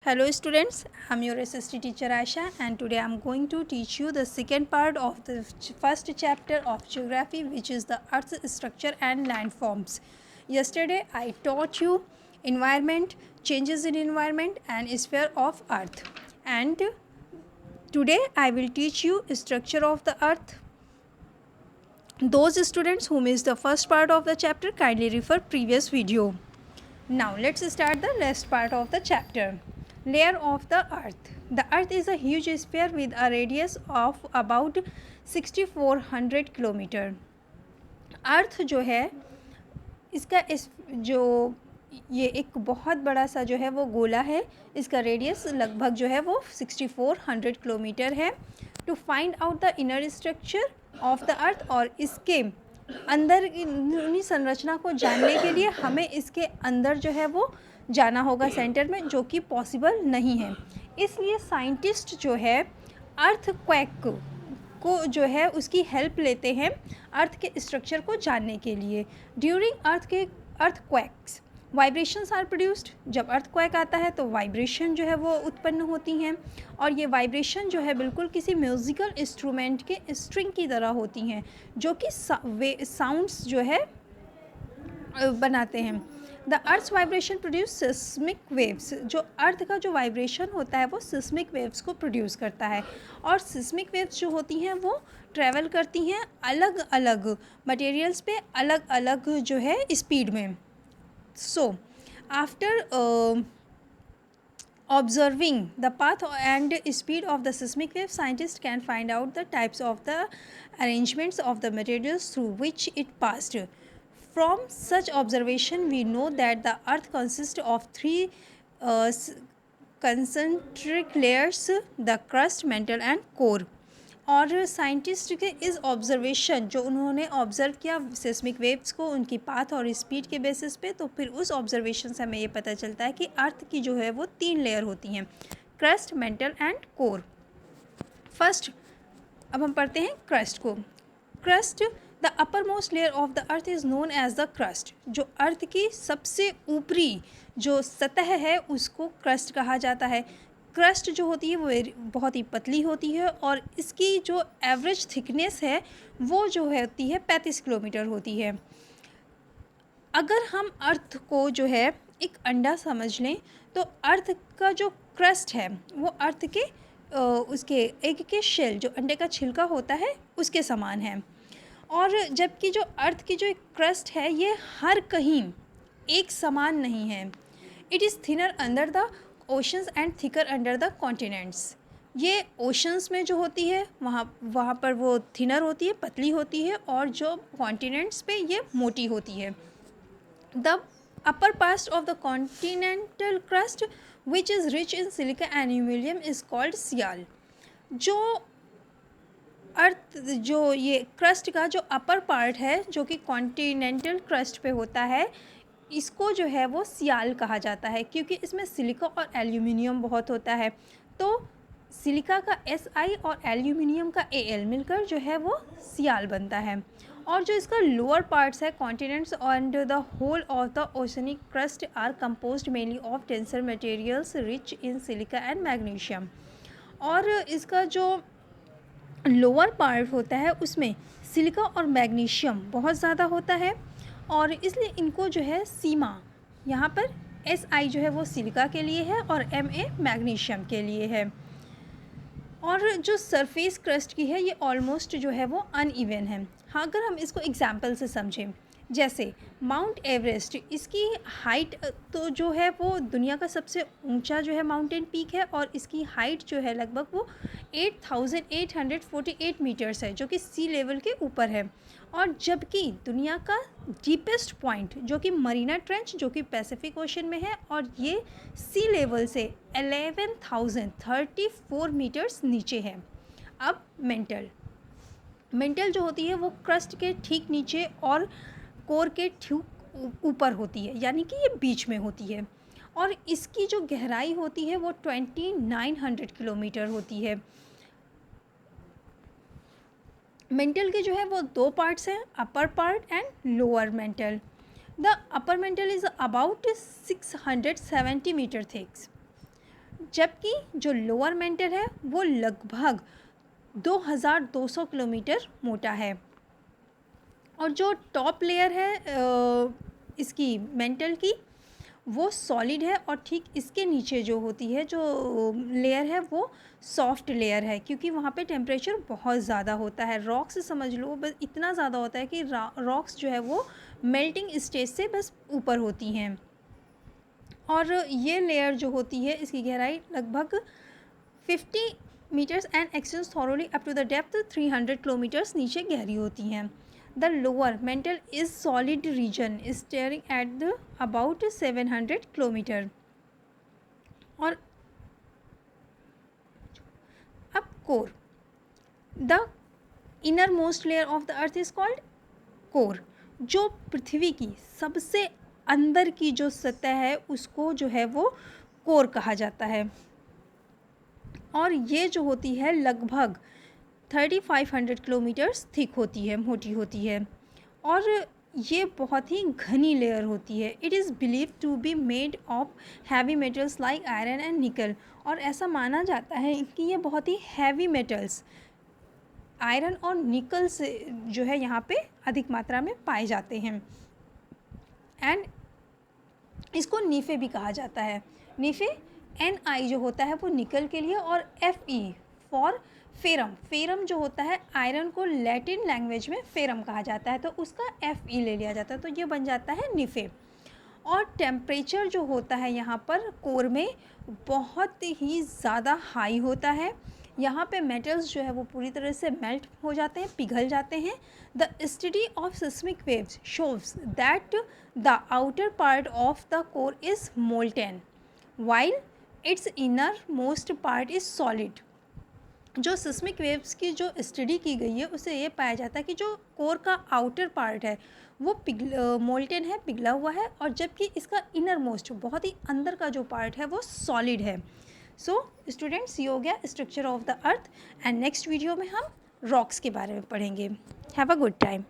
Hello students, I'm your SST teacher Aisha and today I'm going to teach you the second part of the first chapter of geography, which is the Earth's structure and landforms. Yesterday I taught you environment, changes in environment and sphere of Earth, and today I will teach you structure of the Earth. Those students who missed the first part of the chapter, kindly refer previous video. Now let's start the next part of the chapter. Layer of the Earth. The Earth is a huge sphere with a radius of about 6400 kilometre. Earth जो है इसका जो ये एक बहुत बड़ा सा जो है वो गोला है, इसका रेडियस लगभग जो है वो 6400 किलोमीटर है. To find out the inner structure of the earth, और इसके अंदर की संरचना को जानने के लिए हमें इसके अंदर जो है वो जाना होगा सेंटर में, जो कि पॉसिबल नहीं है. इसलिए साइंटिस्ट जो है अर्थक्वेक को जो है उसकी हेल्प लेते हैं अर्थ के स्ट्रक्चर को जानने के लिए. During earthquakes vibrations are produced. जब अर्थक्वेक आता है तो वाइब्रेशन जो है वो उत्पन्न होती हैं, और ये वाइब्रेशन जो है बिल्कुल किसी म्यूज़िकल इंस्ट्रूमेंट के स्ट्रिंग की तरह होती हैं, जो कि साउंड्स जो है बनाते हैं. The earth's vibration produce seismic waves. जो अर्थ का जो वाइब्रेशन होता है वो सिस्मिक वेव्स को प्रोड्यूस करता है, और सिस्मिक वेव्स जो होती हैं वो ट्रैवल करती हैं अलग अलग मटेरियल्स पे अलग अलग जो है स्पीड में. So, after observing the path and speed of the seismic wave, scientists can find out the types of the arrangements of the materials through which it passed. From such observation, we know that the Earth consists of three concentric layers: the crust, mantle, and core. और scientist के इस observation जो उन्होंने observe किया seismic waves को उनकी path और speed के बेसिस पे, तो फिर उस ऑब्जर्वेशन से हमें ये पता चलता है कि अर्थ की जो है वो 3 लेयर होती हैं: crust, mantle and core. First अब हम पढ़ते हैं क्रस्ट को. Crust, the upper most layer of the earth is known as the crust. जो अर्थ की सबसे ऊपरी जो सतह है उसको क्रस्ट कहा जाता है. क्रस्ट जो होती है वो बहुत ही पतली होती है, और इसकी जो एवरेज थिकनेस है वो जो होती है 35 किलोमीटर होती है. अगर हम अर्थ को जो है एक अंडा समझ लें, तो अर्थ का जो क्रस्ट है वो अर्थ के उसके एग के शेल, जो अंडे का छिलका होता है, उसके समान है. और जबकि जो अर्थ की जो एक क्रस्ट है ये हर कहीं एक समान नहीं है. It is thinner under the oceans and thicker under the continents. ये ओशंस में जो होती है वहाँ पर वो थिनर होती है, पतली होती है, और जो कॉन्टिनेंट्स पे ये मोटी होती है. The upper part of the continental crust which is rich in silica and aluminium is called sial. जो अर्थ जो ये क्रस्ट का जो अपर पार्ट है जो कि कॉन्टिनेंटल क्रस्ट पे होता है, इसको जो है वो सियाल कहा जाता है, क्योंकि इसमें सिलिका और एल्यूमिनियम बहुत होता है. तो सिलिका का Si और एल्यूमिनियम का Al मिलकर जो है वो सियाल बनता है. और जो इसका लोअर पार्ट्स है, continents and the whole of the oceanic crust are composed mainly of denser materials rich in silica and magnesium. और इसका जो लोअर पार्ट होता है उसमें सिलिका और मैग्नीशियम बहुत ज़्यादा होता है, और इसलिए इनको जो है सीमा यहाँ पर Si जो है वो सिलिका के लिए है और Ma मैग्नीशियम के लिए है. और जो सरफेस क्रस्ट की है ये ऑलमोस्ट जो है वो अनइवन है. हाँ, अगर हम इसको एग्जांपल से समझें, जैसे माउंट एवरेस्ट, इसकी हाइट तो जो है वो दुनिया का सबसे ऊंचा जो है माउंटेन पीक है, और इसकी हाइट जो है लगभग वो 8848 मीटर्स है, जो कि सी लेवल के ऊपर है. और जबकि दुनिया का डीपेस्ट पॉइंट जो कि मरीना ट्रेंच, जो कि पैसिफिक ओशन में है, और ये सी लेवल से 11,034 मीटर्स नीचे है. अब मेंटल जो होती है वो क्रस्ट के ठीक नीचे और कोर के ठीक ऊपर होती है, यानी कि ये बीच में होती है, और इसकी जो गहराई होती है वो 2900 किलोमीटर होती है. मेंटल के जो है वो 2 पार्ट्स हैं, upper part and lower mantle. The upper mantle is about 670 metre thicks. जबकि जो लोअर मेंटल है वो लगभग 2200 किलोमीटर मोटा है। और जो टॉप लेयर है इसकी मेंटल की वो सॉलिड है, और ठीक इसके नीचे जो होती है जो लेयर है वो सॉफ्ट लेयर है, क्योंकि वहाँ पे टेम्परेचर बहुत ज़्यादा होता है। रॉक्स समझ लो बस इतना ज़्यादा होता है कि रॉक्स जो है वो मेल्टिंग स्टेज से बस ऊपर होती हैं। और ये लेयर जो होती है इसकी गहराई लगभग 50 metres and extends thoroughly up to the depth 300 kilometres नीचे गहरी होती हैं। The lower mantle is solid region starting at the about 700 kilometre. और अब core, the inner most layer of the earth is called core. जो पृथ्वी की सबसे अंदर की जो सतह है उसको जो है वो कोर कहा जाता है। और ये जो होती है लगभग 3500 किलोमीटर्स थिक होती है, मोटी होती है, और ये बहुत ही घनी लेयर होती है। It is believe to be made of heavy metals like iron and nickel. और ऐसा माना जाता है कि ये बहुत ही हैवी मेटल्स आयरन और निकल से जो है यहाँ पे अधिक मात्रा में पाए जाते हैं। एंड इसको नीफे भी कहा जाता है। नीफे Ni जो होता है वो निकल के लिए, और Fe फॉर फेरम। फेरम जो होता है आयरन को लैटिन लैंग्वेज में फेरम कहा जाता है, तो उसका Fe ले लिया जाता है, तो ये बन जाता है नीफे। और टेम्परेचर जो होता है यहाँ पर कोर में बहुत ही ज़्यादा हाई होता है। यहाँ पे मेटल्स जो है वो पूरी तरह से मेल्ट हो जाते हैं, पिघल जाते हैं। The study of seismic waves shows that the outer part of the core is molten while its inner most part is solid. जो सिस्मिक वेव्स की जो स्टडी की गई है उससे ये पाया जाता है कि जो कोर का आउटर पार्ट है वो मोल्टेन है, पिघला हुआ है, और जबकि इसका इनर मोस्ट बहुत ही अंदर का जो पार्ट है वो सॉलिड है। सो स्टूडेंट्स, ये हो गया structure of the earth, and next video में हम रॉक्स के बारे में पढ़ेंगे। Have a good time.